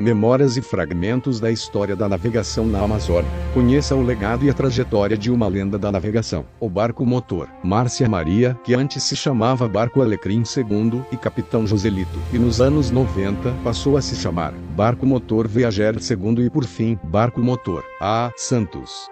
Memórias e fragmentos da história da navegação na Amazônia. Conheça o legado e a trajetória de uma lenda da navegação. O barco motor Márcia Maria, que antes se chamava Barco Alecrim II, e Capitão Joselito, e nos anos 90 passou a se chamar Barco Motor Viager II e por fim, Barco Motor A. Santos.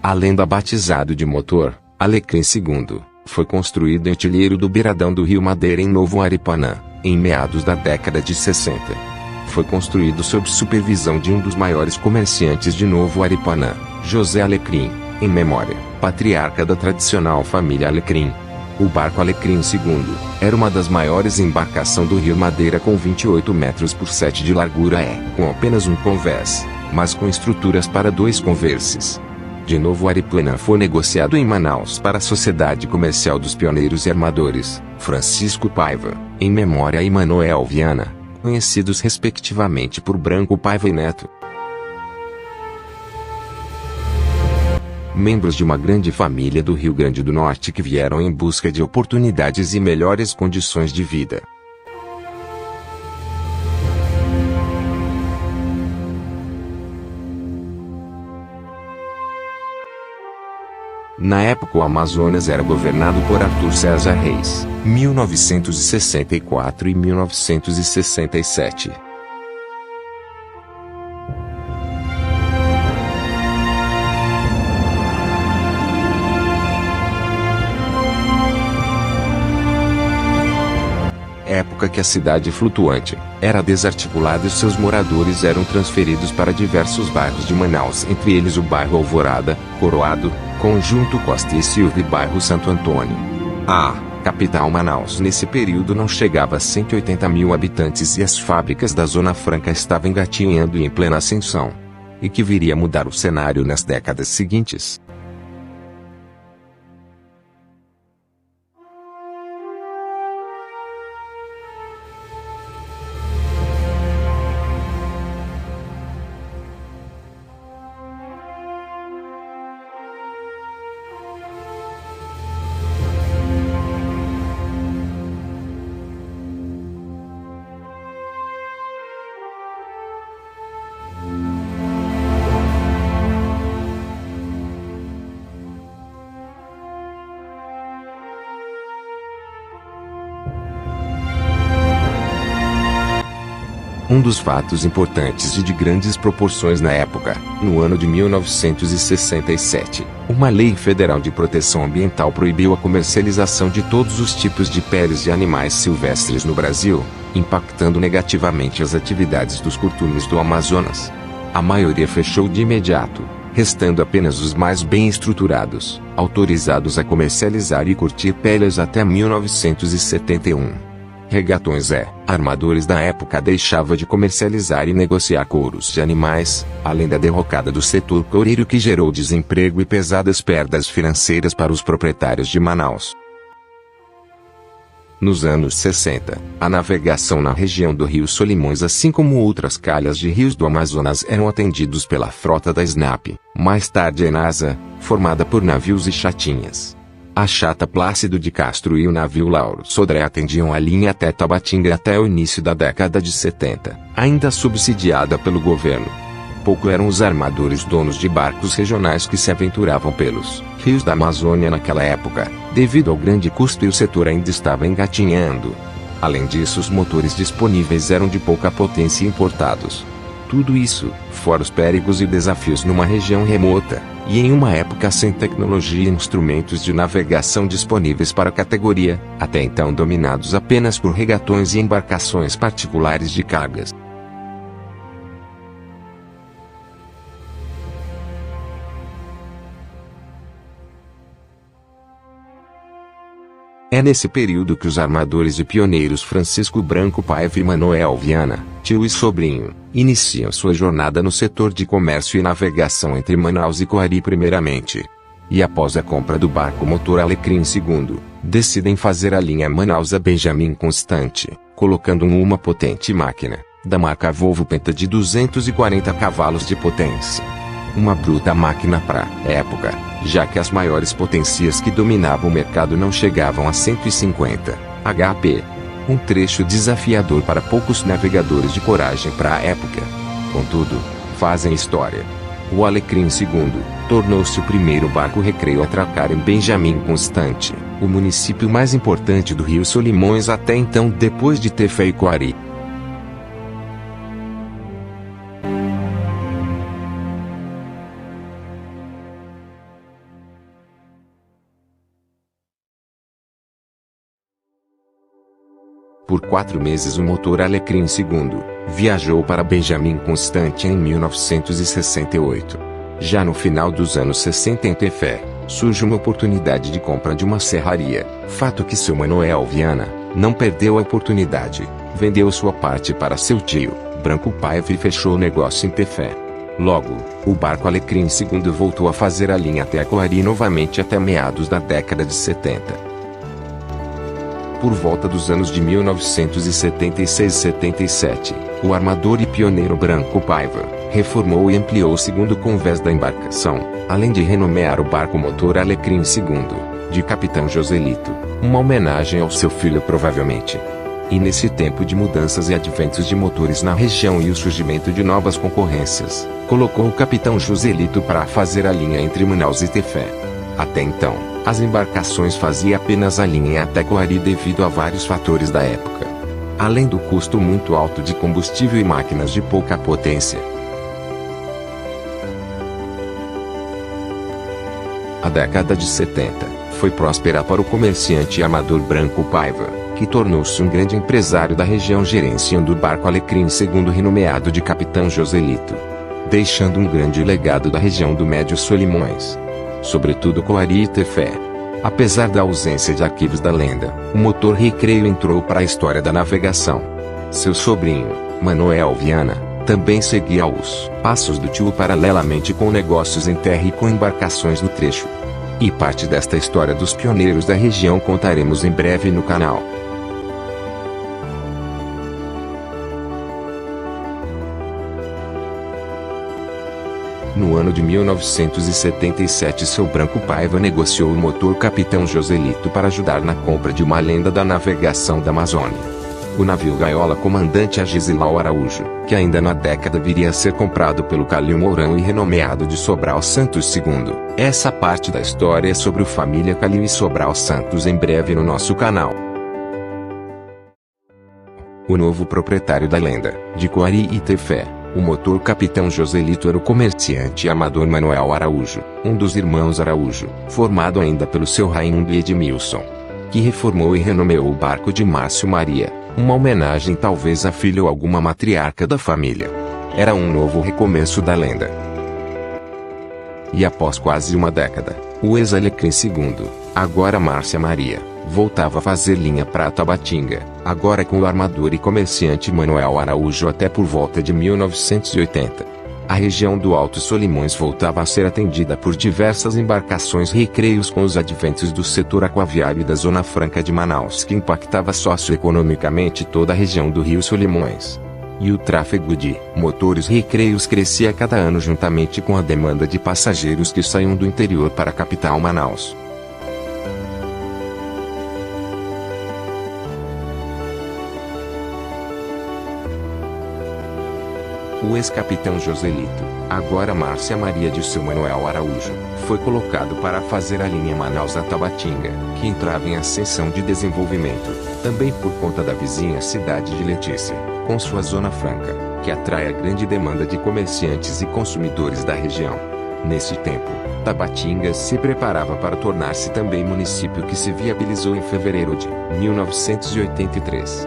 A lenda batizado de motor Alecrim II foi construído em Tilheiro do Beiradão do Rio Madeira em Novo Aripuanã, em meados da década de 60. Foi construído sob supervisão de um dos maiores comerciantes de Novo Aripuanã, José Alecrim, em memória, patriarca da tradicional família Alecrim. O barco Alecrim II era uma das maiores embarcações do Rio Madeira com 28 metros por 7 de largura com apenas um convés, mas com estruturas para 2 converses. De Novo Aripuanã foi negociado em Manaus para a Sociedade Comercial dos Pioneiros e Armadores, Francisco Paiva, em memória e Manoel Viana, conhecidos respectivamente por Branco Paiva e Neto. Membros de uma grande família do Rio Grande do Norte que vieram em busca de oportunidades e melhores condições de vida. Na época o Amazonas era governado por Arthur César Reis, 1964 e 1967. Época que a cidade flutuante era desarticulada e seus moradores eram transferidos para diversos bairros de Manaus, entre eles o bairro Alvorada, Coroado, Conjunto Costa e Silva e bairro Santo Antônio. A capital Manaus nesse período não chegava a 180 mil habitantes e as fábricas da Zona Franca estavam engatinhando e em plena ascensão. E que viria a mudar o cenário nas décadas seguintes. Um dos fatos importantes e de grandes proporções na época, no ano de 1967, uma lei federal de proteção ambiental proibiu a comercialização de todos os tipos de peles de animais silvestres no Brasil, impactando negativamente as atividades dos curtumes do Amazonas. A maioria fechou de imediato, restando apenas os mais bem estruturados, autorizados a comercializar e curtir peles até 1971. Regatões armadores da época deixava de comercializar e negociar couros de animais, além da derrocada do setor coureiro que gerou desemprego e pesadas perdas financeiras para os proprietários de Manaus. Nos anos 60, a navegação na região do Rio Solimões assim como outras calhas de rios do Amazonas eram atendidos pela frota da SNAP, mais tarde ENASA, formada por navios e chatinhas. A chata Plácido de Castro e o navio Lauro Sodré atendiam a linha até Tabatinga até o início da década de 70, ainda subsidiada pelo governo. Pouco eram os armadores donos de barcos regionais que se aventuravam pelos rios da Amazônia naquela época, devido ao grande custo e o setor ainda estava engatinhando. Além disso, os motores disponíveis eram de pouca potência e importados. Tudo isso, fora os perigos e desafios numa região remota, e em uma época sem tecnologia e instrumentos de navegação disponíveis para a categoria, até então dominados apenas por regatões e embarcações particulares de cargas. É nesse período que os armadores e pioneiros Francisco Branco Paiva e Manoel Viana, tio e sobrinho, iniciam sua jornada no setor de comércio e navegação entre Manaus e Coari primeiramente. E após a compra do barco motor Alecrim II, decidem fazer a linha Manaus a Benjamin Constante, colocando uma potente máquina, da marca Volvo Penta de 240 cavalos de potência. Uma bruta máquina para época, já que as maiores potências que dominavam o mercado não chegavam a 150 HP. um trecho desafiador para poucos navegadores de coragem para a época. Contudo, fazem história. O Alecrim II tornou-se o primeiro barco recreio a atracar em Benjamin Constant, o município mais importante do Rio Solimões até então, depois de Tefé e Coari. Por 4 meses o motor Alecrim II viajou para Benjamin Constant em 1968. Já no final dos anos 60 em Tefé, surge uma oportunidade de compra de uma serraria, fato que seu Manuel Viana não perdeu a oportunidade, vendeu sua parte para seu tio, Branco Paiva, e fechou o negócio em Tefé. Logo, o barco Alecrim II voltou a fazer a linha até Coari novamente até meados da década de 70. Por volta dos anos de 1976 e 77, o armador e pioneiro Branco Paiva reformou e ampliou o segundo convés da embarcação, além de renomear o barco motor Alecrim II, de Capitão Joselito, uma homenagem ao seu filho provavelmente. E nesse tempo de mudanças e adventos de motores na região e o surgimento de novas concorrências, colocou o Capitão Joselito para fazer a linha entre Manaus e Tefé. Até então, as embarcações faziam apenas a linha até Coari devido a vários fatores da época. Além do custo muito alto de combustível e máquinas de pouca potência. A década de 70 foi próspera para o comerciante e armador Branco Paiva, que tornou-se um grande empresário da região gerenciando o barco Alecrim II renomeado de Capitão Joselito, deixando um grande legado da região do Médio Solimões, sobretudo Coari e Tefé. Apesar da ausência de arquivos da lenda, o motor recreio entrou para a história da navegação. Seu sobrinho, Manuel Viana, também seguia os passos do tio paralelamente com negócios em terra e com embarcações no trecho. E parte desta história dos pioneiros da região contaremos em breve no canal. No ano de 1977 seu Branco Paiva negociou o motor Capitão Joselito para ajudar na compra de uma lenda da navegação da Amazônia. O navio Gaiola comandante Agislau Araújo, que ainda na década viria a ser comprado pelo Calil Mourão e renomeado de Sobral Santos II. Essa parte da história é sobre o família Calil e Sobral Santos em breve no nosso canal. O novo proprietário da lenda, de Coari e Tefé, o motor Capitão Joselito, era o comerciante e armador Manuel Araújo, um dos irmãos Araújo, formado ainda pelo seu Raimundo e Edmilson, que reformou e renomeou o barco de Márcio Maria, uma homenagem talvez à filha ou alguma matriarca da família. Era um novo recomeço da lenda. E após quase uma década, o ex-Alecrim II, agora Márcia Maria, voltava a fazer linha para Tabatinga, agora com o armador e comerciante Manuel Araújo até por volta de 1980. A região do Alto Solimões voltava a ser atendida por diversas embarcações recreios com os adventos do setor aquaviário e da Zona Franca de Manaus, que impactava socioeconomicamente toda a região do Rio Solimões. E o tráfego de motores recreios crescia a cada ano juntamente com a demanda de passageiros que saíam do interior para a capital Manaus. O ex-capitão Joselito, agora Márcia Maria de seu Manuel Araújo, foi colocado para fazer a linha Manaus a Tabatinga, que entrava em ascensão de desenvolvimento, também por conta da vizinha cidade de Letícia, com sua Zona Franca, que atrai a grande demanda de comerciantes e consumidores da região. Nesse tempo, Tabatinga se preparava para tornar-se também município, que se viabilizou em fevereiro de 1983.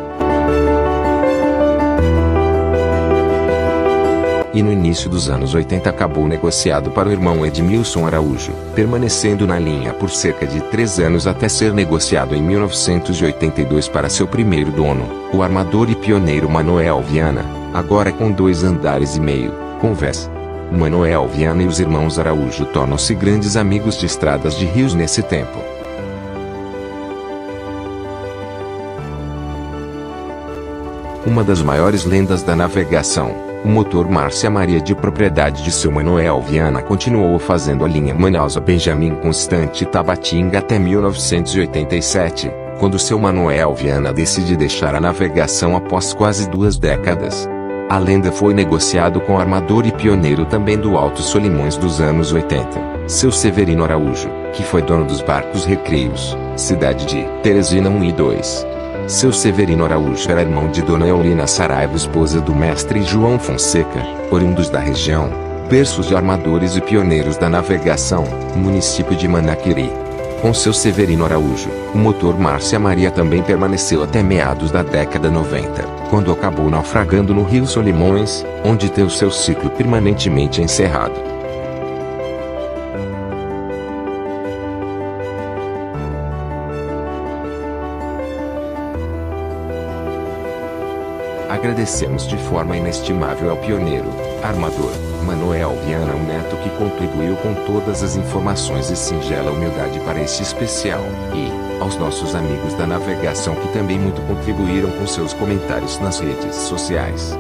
E no início dos anos 80 acabou negociado para o irmão Edmilson Araújo, permanecendo na linha por cerca de 3 anos até ser negociado em 1982 para seu primeiro dono, o armador e pioneiro Manuel Viana, agora com 2 andares e meio, convés. Manuel Viana e os irmãos Araújo tornam-se grandes amigos de estradas de rios nesse tempo. Uma das maiores lendas da navegação, o motor Márcia Maria, de propriedade de seu Manuel Viana, continuou fazendo a linha Manaus a Benjamin Constant e Tabatinga até 1987, quando seu Manuel Viana decide deixar a navegação após quase 2 décadas. A lenda foi negociado com o armador e pioneiro também do Alto Solimões dos anos 80, seu Severino Araújo, que foi dono dos barcos Recreios, cidade de Teresina 1 e 2. Seu Severino Araújo era irmão de Dona Eulina Saraiva, esposa do mestre João Fonseca, oriundos da região, berços de armadores e pioneiros da navegação, município de Manaquiri. Com seu Severino Araújo, o motor Márcia Maria também permaneceu até meados da década 90, quando acabou naufragando no Rio Solimões, onde teve seu ciclo permanentemente encerrado. Agradecemos de forma inestimável ao pioneiro, armador, Manuel Viana Neto, que contribuiu com todas as informações e singela humildade para este especial, e aos nossos amigos da navegação que também muito contribuíram com seus comentários nas redes sociais.